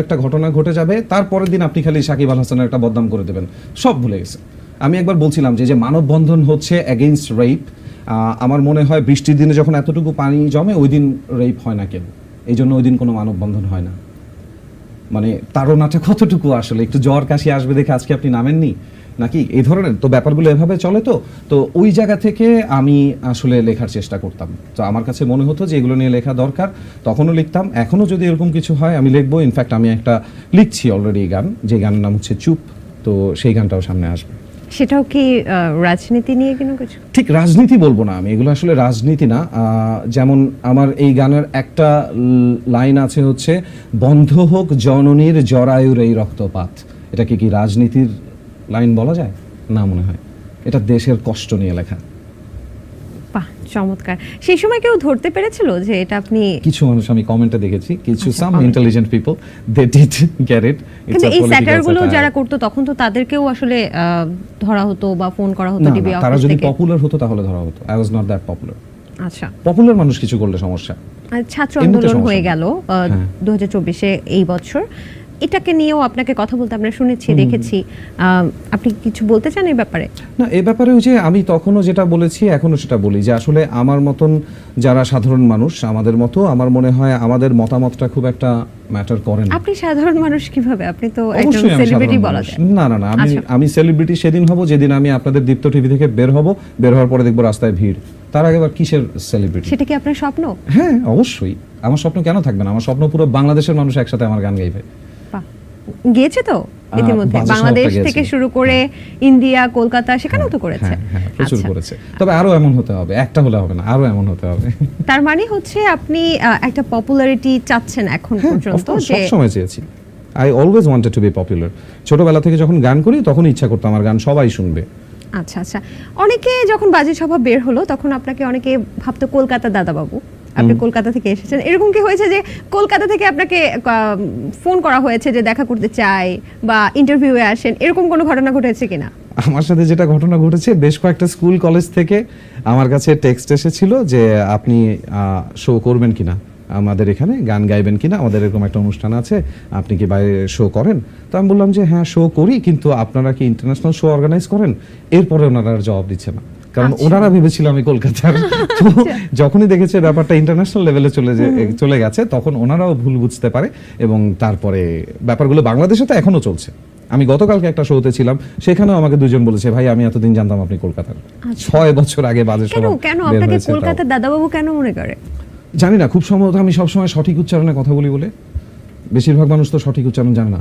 একটা ঘটনা ঘটে যাবে, তারপরের দিন আপনি খালি সাকিব আল হাসানের একটা বদনাম করে দেবেন, সব ভুলে গেছে। আমি একবার বলছিলাম যে মানববন্ধন হচ্ছে এগেইনস্ট রেপ। আমার মনে হয় বৃষ্টির দিনে যখন এতটুকু পানি জমে ওই দিন রেপ হয় না কেন, এই জন্য ওই দিন কোনো মানববন্ধন হয় না। মানে তাড়নাটা কতটুকু আসলে, একটু জ্বর কাশি আসবে দেখে আজকে আপনি নামেননি নাকি, এই ধরনের তো ব্যাপারগুলো এভাবে চলে। তো ওই জায়গা থেকে আমি আসলে লেখার চেষ্টা করতাম। তো আমার কাছে মনে হতো যে এগুলো নিয়ে লেখা দরকার, তখনও লিখতাম, এখনও যদি এরকম কিছু হয় আমি লিখবো। ইনফ্যাক্ট আমি একটা লিখছি অলরেডি গান, যে গানের নাম হচ্ছে চুপ, তো সেই গানটাও সামনে আসবে। সেটাও কি রাজনীতি নিয়ে কোনো কিছু? ঠিক রাজনীতি বলবো না আমি, এগুলো আসলে রাজনীতি না। যেমন আমার এই গানের একটা লাইন আছে হচ্ছে, বন্ধ হোক জননীর জরায়ুর এই রক্তপাত। এটা কি রাজনীতির লাইন বলা যায় না? মনে হয় এটা দেশের কষ্ট নিয়ে লেখা। বাহ, চমৎকার। সেই সময় কেউ ধরতে পেরেছিল যে এটা আপনি? কিছু মানুষ আমি কমেন্টে দেখেছি, কিছু some intelligent people they did get it. কিন্তু এই স্যাটারগুলো যারা করতো তখন তো তাদেরকেও আসলে ধরা হতো বা ফোন করা হতো ডিবি অফিস থেকে। তারা যদি পপুলার হতো তাহলে ধরা হতো। I was not that popular. আচ্ছা, পপুলার মানুষ কিছু করলে সমস্যা। ছাত্র আন্দোলন হয়ে গেল 2024-এ এই বছর, এটাকে নিয়েও আপনাকে কথা বলতে আমরা শুনেছি, দেখেছি। আপনি কিছু বলতে চান এই ব্যাপারে? না, এই ব্যাপারে ওই যে আমি তখনও যেটা বলেছি এখনো সেটা বলি, যে আসলে আমার মতন যারা সাধারণ মানুষ, আমাদের মতো, আমার মনে হয় আমাদের মতামতটা খুব একটা ম্যাটার করে না। আপনি সাধারণ মানুষ কিভাবে? আপনি তো একজন সেলিব্রিটি বলা যায়। না, আমি সেলিব্রিটি সেদিন হব যেদিন আমি আপনাদের দীপ্ত টিভি থেকে বের হব, বের হওয়ার পরে দেখবো রাস্তায় ভিড়। তার আগে আবার কিসের সেলিব্রিটি? সেটা কি আপনার স্বপ্ন? হ্যাঁ, অবশ্যই। আমার স্বপ্ন কেন থাকবে না? আমার স্বপ্ন পুরো বাংলাদেশের মানুষ একসাথে আমার গান গাইবে। গিয়েছে তো ইতিমধ্যে, বাংলাদেশ থেকে শুরু করে ইন্ডিয়া, কলকাতা, সেখানেও তো করেছে। হ্যাঁ, প্রচুর করেছে। তবে আরো এমন হতে হবে, একটা হলে হবে না, আরো এমন হতে হবে। তার মানে হচ্ছে আপনি একটা পপুলারিটি চাচ্ছেন এখন পর্যন্ত? সব সময় চেয়েছি, I always wanted to be popular. ছোটবেলা থেকে যখন গান করি তখন ইচ্ছা করতো আমার গান সবাই শুনবে। আচ্ছা আচ্ছা। অনেকে যখন বাজে সভা বের হলো তখন আপনাকে অনেকে ভাবতো কলকাতা দাদাবাবু, আপনি কলকাতা থেকে এসেছেন। এরকম কি হয়েছে যে কলকাতা থেকে আপনাকে ফোন করা হয়েছে যে দেখা করতে চাই বা ইন্টারভিউয়ে আসেন, এরকম কোনো ঘটনা ঘটেছে কিনা? আমার সাথে যেটা ঘটনা ঘটেছে, বেশ কয়েকটা স্কুল কলেজ থেকে আমার কাছে টেক্সট এসেছিল যে আপনি শো করবেন কিনা, আমাদের এখানে গান গাইবেন কিনা, আমাদের এরকম একটা অনুষ্ঠান আছে, আপনি কি বাইরে শো করেন? তো আমি বললাম যে হ্যাঁ, শো করি, কিন্তু আপনারা কি ইন্টারন্যাশনাল শো অর্গানাইজ করেন? এরপরে ওনারা জবাব দিচ্ছে না, কারণ ওনারা ভেবেছিল আমি কলকাতার। তো যখনই দেখেছে ব্যাপারটা ইন্টারন্যাশনাল লেভেলে চলে গেছে, তখন ওনারাও ভুল বুঝতে পারে, এবং তারপরে ব্যাপারগুলো বাংলাদেশে তো এখনো চলছে। আমি গতকালকে একটা শোতে ছিলাম, সেখানেও আমাকে দুজন বলেছে, ভাই আমি এতদিন জানতাম আপনি কলকাতার। 6 বছর আগে বাজে সভা। কেন আপনাকে কলকাতার দাদাবাবু কেন মনে করে? জানি না, খুব সম্ভবত আমি সবসময় সঠিক উচ্চারণে কথা বলি বলে। বেশিরভাগ মানুষ তো সঠিক উচ্চারণ জানে না।